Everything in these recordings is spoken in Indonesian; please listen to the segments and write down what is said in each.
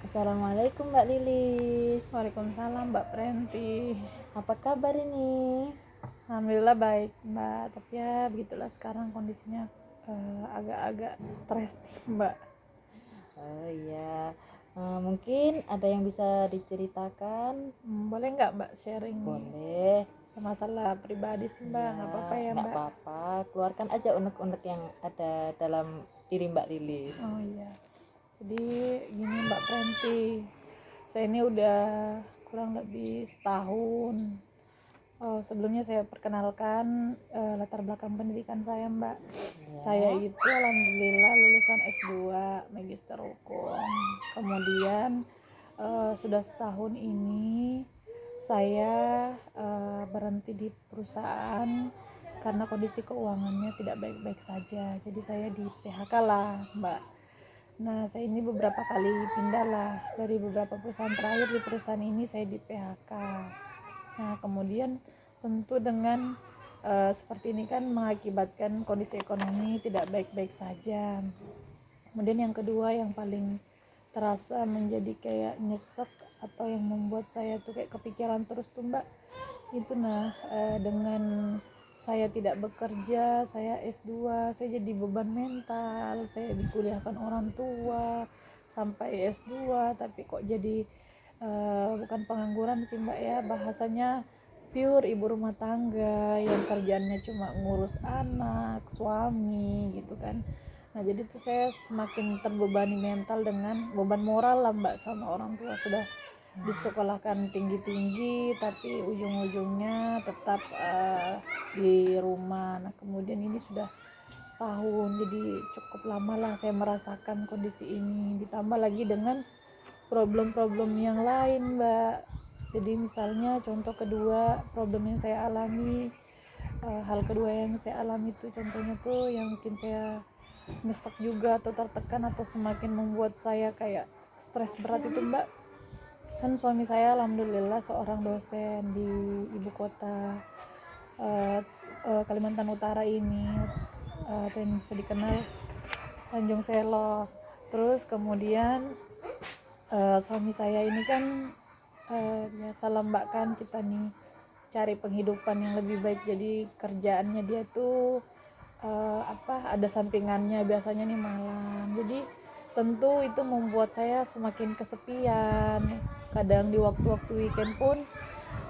Assalamualaikum Mbak Lilis. Waalaikumsalam Mbak Prenti. Apa kabar ini? Alhamdulillah baik Mbak, tapi ya begitulah sekarang kondisinya agak-agak stres nih Mbak. Oh iya, mungkin ada yang bisa diceritakan? Boleh nggak Mbak sharing nih? Boleh. Masalah pribadi sih Mbak, Ya, nggak apa-apa ya nggak Mbak. apa-apa. Keluarkan aja unek-unek yang ada dalam diri Mbak Lilis. Oh iya, jadi gini Mbak Prenti, saya ini udah kurang lebih setahun. Sebelumnya saya perkenalkan latar belakang pendidikan saya Mbak. Ya. Saya itu alhamdulillah lulusan S2 Magister Hukum. Kemudian sudah setahun ini saya berhenti di perusahaan karena kondisi keuangannya tidak baik-baik saja. Jadi saya di PHK lah Mbak. Nah saya ini beberapa kali pindah lah dari beberapa perusahaan, terakhir di perusahaan ini saya di PHK. Nah kemudian tentu dengan seperti ini kan mengakibatkan kondisi ekonomi tidak baik-baik saja. Kemudian yang kedua yang paling terasa menjadi kayak nyesek atau yang membuat saya tuh kayak kepikiran terus tuh Mbak, itu dengan saya tidak bekerja, saya S2, saya jadi beban mental, saya dikuliahkan orang tua sampai S2 tapi kok jadi bukan pengangguran sih Mbak ya, bahasanya pure ibu rumah tangga yang kerjaannya cuma ngurus anak, suami gitu kan. Nah jadi tuh saya semakin terbebani mental dengan beban moral lah Mbak, sama orang tua sudah disekolahkan tinggi-tinggi tapi ujung-ujungnya tetap di rumah. Nah kemudian ini sudah setahun, jadi cukup lama lah saya merasakan kondisi ini, ditambah lagi dengan problem-problem yang lain Mbak. Jadi misalnya contoh kedua problem yang saya alami, hal kedua yang saya alami itu contohnya tuh yang bikin saya nyesek juga atau tertekan atau semakin membuat saya kayak stres berat itu Mbak. Kan suami saya alhamdulillah seorang dosen di ibu kota Kalimantan Utara ini, atau yang bisa dikenal Tanjung Selo. Terus kemudian suami saya ini kan biasa Mbak kan kita nih cari penghidupan yang lebih baik, jadi kerjaannya dia tuh ada sampingannya biasanya nih malam. Jadi tentu itu membuat saya semakin kesepian. Kadang di waktu-waktu weekend pun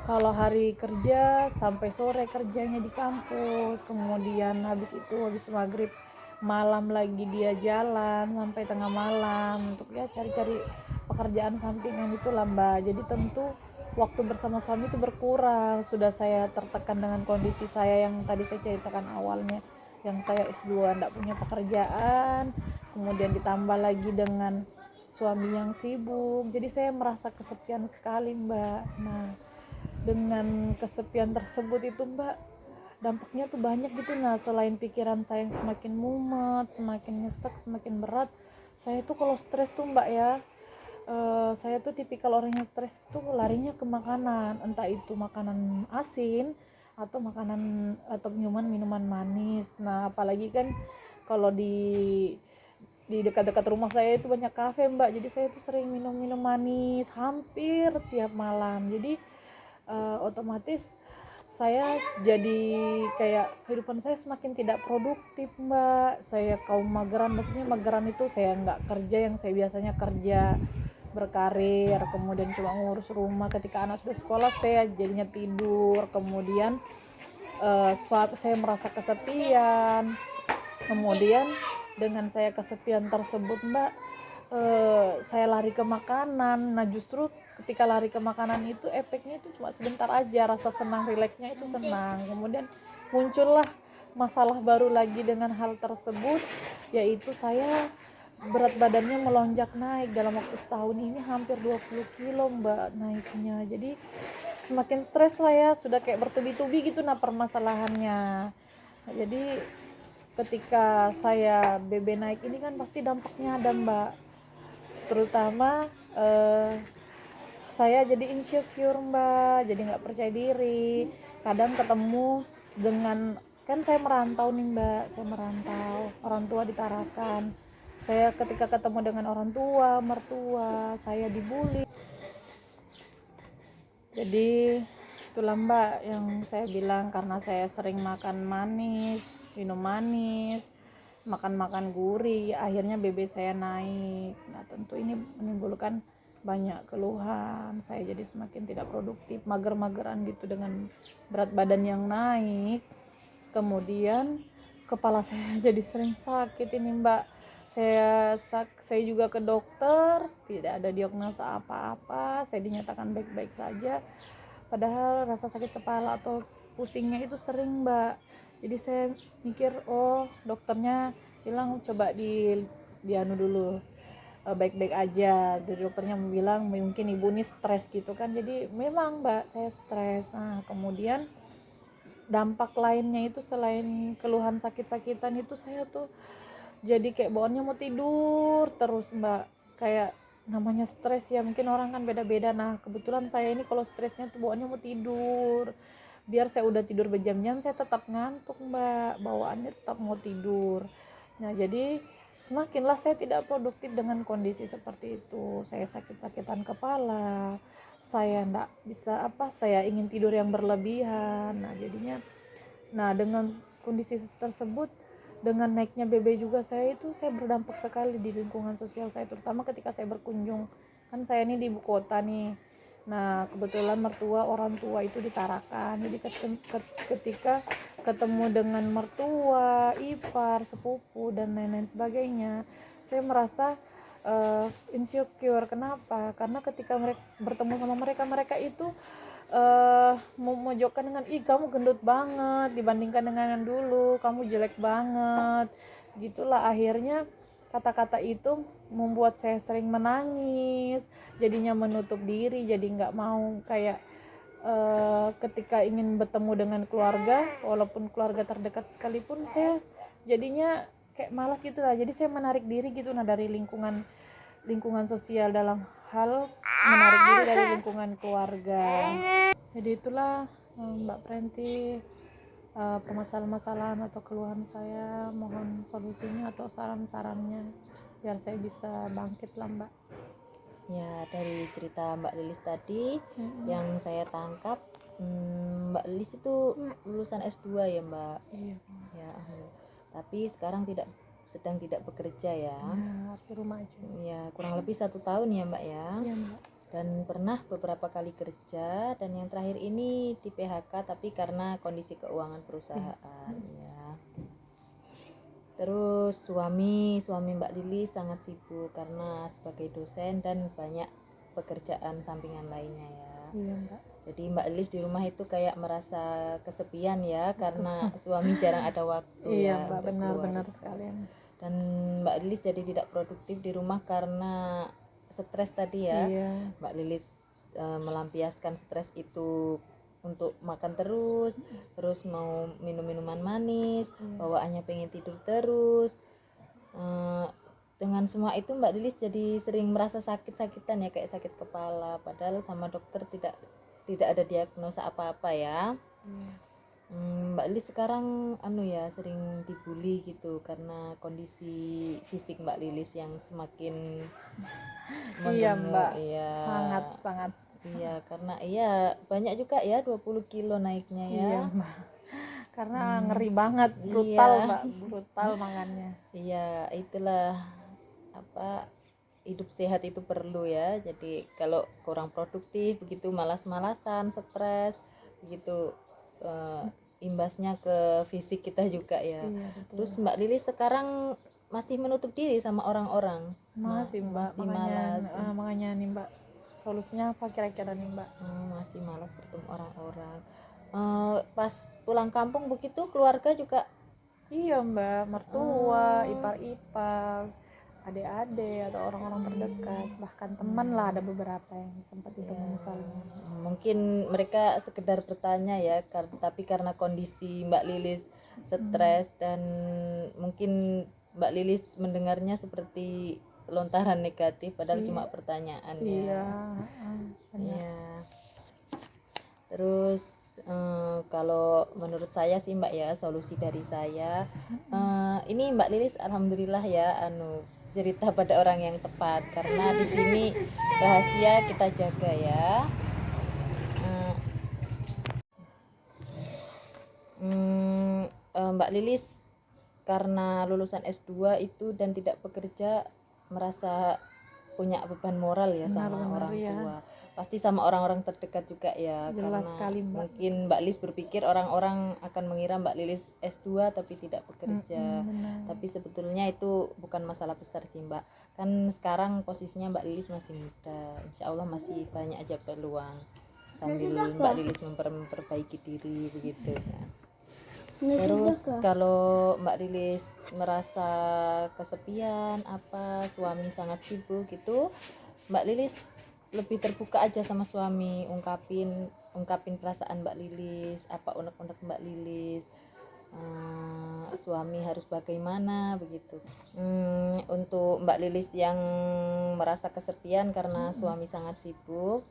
kalau hari kerja sampai sore kerjanya di kampus, kemudian habis maghrib malam lagi dia jalan sampai tengah malam untuk ya cari-cari pekerjaan sampingan itu Mbak. Jadi tentu waktu bersama suami itu berkurang. Sudah saya tertekan dengan kondisi saya yang tadi saya ceritakan awalnya, yang saya S2 tidak punya pekerjaan, kemudian ditambah lagi dengan suami yang sibuk, jadi saya merasa kesepian sekali Mbak. Nah dengan kesepian tersebut itu Mbak, dampaknya tuh banyak gitu. Nah selain pikiran saya yang semakin mumet, semakin nyesek, semakin berat, saya tuh kalau stres tuh Mbak ya, saya tuh tipikal orang yang stres tuh larinya ke makanan, entah itu makanan asin atau makanan atau minuman manis. Nah apalagi kan kalau di dekat-dekat rumah saya itu banyak kafe Mbak, jadi saya tuh sering minum manis hampir tiap malam. Jadi otomatis saya jadi kayak kehidupan saya semakin tidak produktif Mbak. Saya kaum mageran, maksudnya mageran itu saya nggak kerja yang saya biasanya kerja, berkarir, kemudian cuma ngurus rumah. Ketika anak sudah sekolah saya jadinya tidur, kemudian saya merasa kesepian. Kemudian dengan saya kesepian tersebut Mbak, saya lari ke makanan. Nah justru ketika lari ke makanan itu efeknya itu cuma sebentar aja, rasa senang rileksnya itu senang. Kemudian muncullah masalah baru lagi dengan hal tersebut, yaitu saya berat badannya melonjak naik dalam waktu setahun ini hampir 20 kilo Mbak naiknya. Jadi semakin stres lah ya, sudah kayak bertubi-tubi gitu permasalahannya. Nah, jadi ketika saya BB naik ini kan pasti dampaknya ada Mbak, terutama saya jadi insecure Mbak, jadi nggak percaya diri. Kadang ketemu dengan, kan saya merantau nih Mbak, saya merantau, orang tua di Tarakan, saya ketika ketemu dengan orang tua, mertua, saya dibully. Jadi itulah Mbak yang saya bilang, karena saya sering makan manis, minum manis, makan gurih, akhirnya BB saya naik. Nah tentu ini menimbulkan banyak keluhan, saya jadi semakin tidak produktif, mager-mageran gitu dengan berat badan yang naik. Kemudian kepala saya jadi sering sakit ini Mbak. Saya juga ke dokter, tidak ada diagnosa apa-apa, saya dinyatakan baik-baik saja, padahal rasa sakit kepala atau pusingnya itu sering Mbak. Jadi saya mikir, oh dokternya bilang coba dianu dulu, baik-baik aja. Jadi dokternya bilang mungkin ibu ini stres gitu kan. Jadi memang Mbak saya stres. Nah kemudian dampak lainnya itu selain keluhan sakit-sakitan itu, saya tuh jadi kayak bawaannya mau tidur terus Mbak. Kayak namanya stres ya, mungkin orang kan beda-beda. Nah kebetulan saya ini kalau stresnya tuh bawaannya mau tidur, biar saya udah tidur berjam-jam saya tetap ngantuk Mbak, bawaannya tetap mau tidur. Nah jadi semakinlah saya tidak produktif dengan kondisi seperti itu. Saya sakit-sakitan kepala, saya enggak bisa saya ingin tidur yang berlebihan. Nah jadinya, nah dengan kondisi tersebut, dengan naiknya BB juga, saya berdampak sekali di lingkungan sosial saya, terutama ketika saya berkunjung. Kan saya ini di ibu kota nih. Nah kebetulan mertua orang tua itu di Tarakan, jadi ketika ketemu dengan mertua, ipar, sepupu dan lain-lain sebagainya, saya merasa insecure. Kenapa? Karena ketika mereka bertemu sama mereka itu memojokkan dengan, ih kamu gendut banget dibandingkan dengan yang dulu, kamu jelek banget, gitulah. Akhirnya kata-kata itu membuat saya sering menangis, jadinya menutup diri, jadi nggak mau kayak ketika ingin bertemu dengan keluarga, walaupun keluarga terdekat sekalipun, saya jadinya kayak malas gitu lah. Jadi saya menarik diri gitu dari lingkungan sosial, dalam hal menarik diri dari lingkungan keluarga. Jadi itulah Mbak Prenti, permasalahan-masalahan atau keluhan saya. Mohon solusinya atau saran-sarannya biar saya bisa bangkit lah Mbak. Ya, dari cerita Mbak Lilis tadi yang saya tangkap, Mbak Lilis itu lulusan S2 ya Mbak? Iya. Ya, tapi sekarang sedang tidak bekerja ya? Ya, di rumah aja. Ya, kurang lebih 1 tahun ya Mbak ya? Iya Mbak. Dan pernah beberapa kali kerja, dan yang terakhir ini di PHK tapi karena kondisi keuangan perusahaan ya. Terus suami Mbak Lili sangat sibuk karena sebagai dosen dan banyak pekerjaan sampingan lainnya ya. Iya Mbak. Jadi Mbak Lilis di rumah itu kayak merasa kesepian ya, karena suami jarang ada waktu. Iya ya Mbak, untuk benar-benar keluar. sekalian. Dan Mbak Lilis jadi tidak produktif di rumah karena stres tadi ya. Iya. Mbak Lilis melampiaskan stres itu untuk makan terus mau minum minuman manis, bawaannya pengen tidur terus. Dengan semua itu Mbak Lilis jadi sering merasa sakit-sakitan ya, kayak sakit kepala, padahal sama dokter tidak ada diagnosa apa-apa ya. Mbak Lilis sekarang sering dibully gitu karena kondisi fisik Mbak Lilis yang semakin Iya Mbak. Iya. Sangat. Iya, karena banyak juga ya 20 kilo naiknya ya. Iya Mbak. Karena ngeri banget, brutal Iya. Mbak, brutal makannya. Iya, itulah hidup sehat itu perlu ya. Jadi kalau kurang produktif begitu, malas-malasan, stres begitu, imbasnya ke fisik kita juga ya. Iya, betul. Terus Mbak Lilis sekarang masih menutup diri sama orang-orang? Masih Mbak, masih malas. makanya nih Mbak, solusinya apa kira-kira nih Mbak? Masih malas bertemu orang-orang. Pas pulang kampung begitu keluarga juga? Iya Mbak, mertua, ipar-ipar, adik-adik atau orang-orang terdekat, bahkan teman lah, ada beberapa yang sempat ketemu misalnya. Mungkin mereka sekedar bertanya ya, tapi karena kondisi Mbak Lilis stres dan mungkin Mbak Lilis mendengarnya seperti lontaran negatif, padahal cuma pertanyaan ya. Iya, benar. Iya. Terus kalau menurut saya sih Mbak ya, solusi dari saya ini Mbak Lilis alhamdulillah ya cerita pada orang yang tepat, karena di sini rahasia kita jaga ya. Mbak Lilis karena lulusan S2 itu dan tidak bekerja, merasa punya beban moral ya sama Benar-benar orang ya. tua, pasti sama orang-orang terdekat juga ya. Jelas Karena sekali, Mbak. mungkin Mbak Lilis berpikir orang-orang akan mengira Mbak Lilis S2 tapi tidak bekerja, Benar. tapi sebetulnya itu bukan masalah besar sih Mbak. Kan sekarang posisinya Mbak Lilis masih muda, insya Allah masih banyak aja peluang sambil Mbak Lilis memperbaiki diri begitu ya. Terus kalau Mbak Lilis merasa kesepian apa, suami sangat sibuk gitu, Mbak Lilis lebih terbuka aja sama suami, ungkapin perasaan Mbak Lilis, apa unek-unek Mbak Lilis, suami harus bagaimana begitu. Untuk Mbak Lilis yang merasa kesepian karena suami sangat sibuk,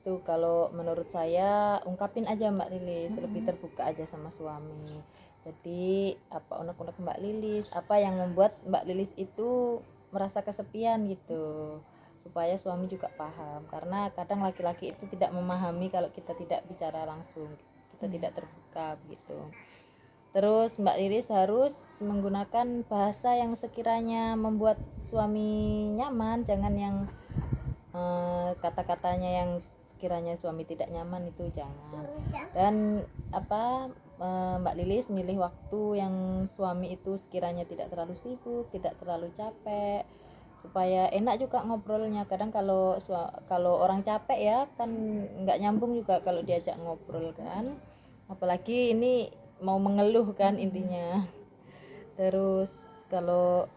itu kalau menurut saya ungkapin aja Mbak Lilis, lebih terbuka aja sama suami. Jadi apa unek-unek Mbak Lilis, apa yang membuat Mbak Lilis itu merasa kesepian gitu, supaya suami juga paham, karena kadang laki-laki itu tidak memahami kalau kita tidak bicara langsung, kita tidak terbuka begitu. Terus Mbak Lilis harus menggunakan bahasa yang sekiranya membuat suami nyaman, jangan yang kata-katanya yang sekiranya suami tidak nyaman, itu jangan. Dan Mbak Lilis milih waktu yang suami itu sekiranya tidak terlalu sibuk, tidak terlalu capek, supaya enak juga ngobrolnya. Kadang kalau orang capek ya kan nggak nyambung juga kalau diajak ngobrol kan, apalagi ini mau mengeluh kan intinya. Terus kalau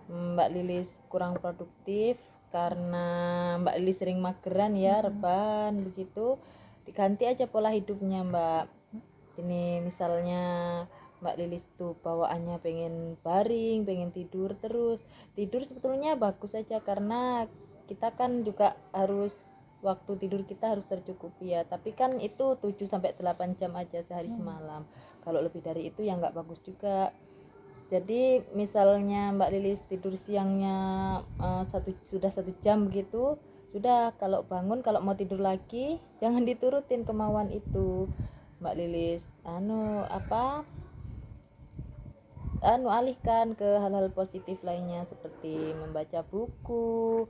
Mbak Lilis kurang produktif karena Mbak Lilis sering mageran ya, rebahan begitu, diganti aja pola hidupnya Mbak. Ini misalnya Mbak Lilis tuh bawaannya pengen baring, pengen tidur terus. Tidur sebetulnya bagus saja, karena kita kan juga harus, waktu tidur kita harus tercukupi ya, tapi kan itu 7 sampai 8 jam aja sehari semalam. Kalau lebih dari itu ya nggak bagus juga. Jadi misalnya Mbak Lilis tidur siangnya sudah 1 jam gitu, sudah kalau bangun, kalau mau tidur lagi jangan diturutin kemauan itu. Mbak Lilis alihkan ke hal-hal positif lainnya, seperti membaca buku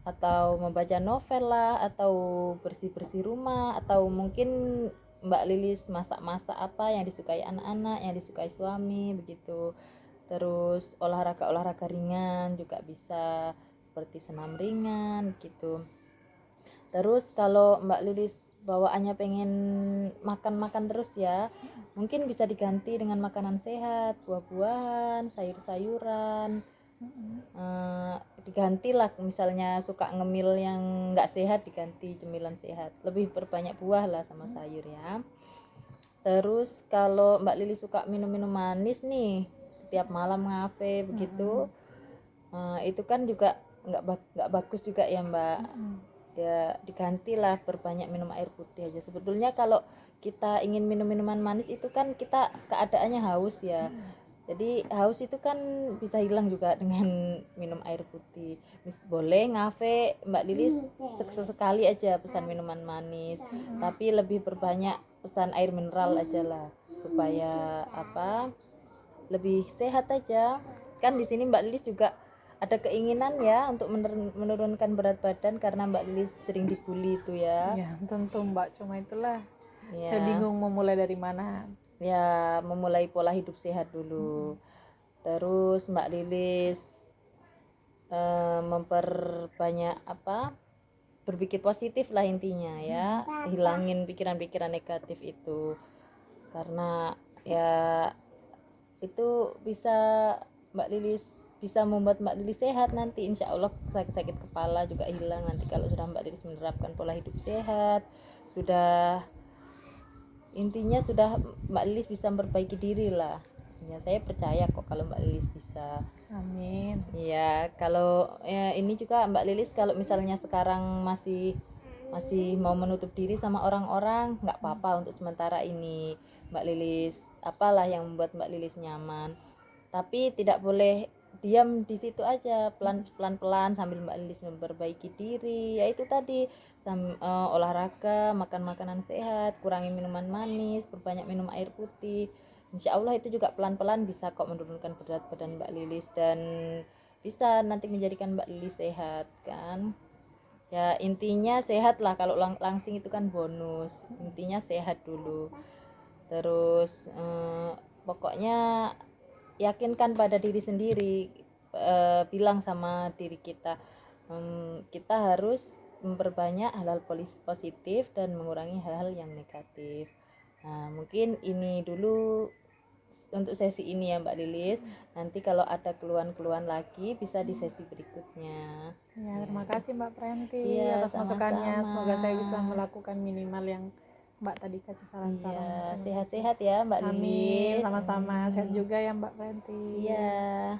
atau membaca novel lah, atau bersih-bersih rumah, atau mungkin Mbak Lilis masak-masak apa yang disukai anak-anak, yang disukai suami begitu. Terus olahraga ringan juga bisa, seperti senam ringan gitu. Terus kalau Mbak Lilis bawaannya pengen makan terus ya, mungkin bisa diganti dengan makanan sehat, buah-buahan, sayur-sayuran. Digantilah, misalnya suka ngemil yang nggak sehat, diganti cemilan sehat, lebih perbanyak buah lah sama sayur ya. Terus kalau Mbak Lilis suka minum-minum manis nih, tiap malam ngafe begitu, itu kan juga nggak bagus juga ya Mbak. Ya digantilah, perbanyak minum air putih aja. Sebetulnya kalau kita ingin minum minuman manis itu kan kita keadaannya haus ya, jadi haus itu kan bisa hilang juga dengan minum air putih. Boleh ngafe Mbak Lilis sesekali aja pesan minuman manis, tapi lebih perbanyak pesan air mineral aja lah, supaya lebih sehat aja. Kan di sini Mbak Lilis juga ada keinginan ya untuk menurunkan berat badan, karena Mbak Lilis sering dibully itu ya. Ya tentu Mbak, cuma itulah Ya, saya bingung mau mulai dari mana. ya memulai pola hidup sehat dulu. Terus Mbak Lilis memperbanyak berpikir positif lah intinya ya, hilangin pikiran-pikiran negatif itu, karena ya itu bisa Mbak Lilis bisa membuat Mbak Lilis sehat nanti, insya Allah sakit-sakit kepala juga hilang nanti kalau sudah Mbak Lilis menerapkan pola hidup sehat. Sudah, intinya sudah Mbak Lilis bisa memperbaiki diri lah ya, saya percaya kok kalau Mbak Lilis bisa. Amin. Iya, kalau ya, ini juga Mbak Lilis kalau misalnya sekarang masih mau menutup diri sama orang-orang, nggak apa-apa untuk sementara ini. Mbak Lilis, apalah yang membuat Mbak Lilis nyaman, tapi tidak boleh diam di situ aja, pelan-pelan sambil Mbak Lilis memperbaiki diri. Ya itu tadi, olahraga, makan makanan sehat, kurangi minuman manis, perbanyak minum air putih. Insya Allah itu juga pelan-pelan bisa kok menurunkan berat badan Mbak Lilis, dan bisa nanti menjadikan Mbak Lilis sehat kan. Ya intinya sehat lah, kalau langsing itu kan bonus, intinya sehat dulu. Terus pokoknya yakinkan pada diri sendiri, bilang sama diri kita, kita harus memperbanyak hal-hal positif dan mengurangi hal-hal yang negatif. Nah mungkin ini dulu untuk sesi ini ya Mbak Lilis. Nanti kalau ada keluhan-keluhan lagi bisa di sesi berikutnya. Ya, terima kasih Mbak Prenti Iya, atas masukannya. sama-sama. Semoga saya bisa melakukan minimal yang Mbak tadi kasih saran-saran. Iya, sehat-sehat ya Mbak Amin, Lilis. sama-sama. Sehat Amin. juga ya Mbak Prenti. Iya.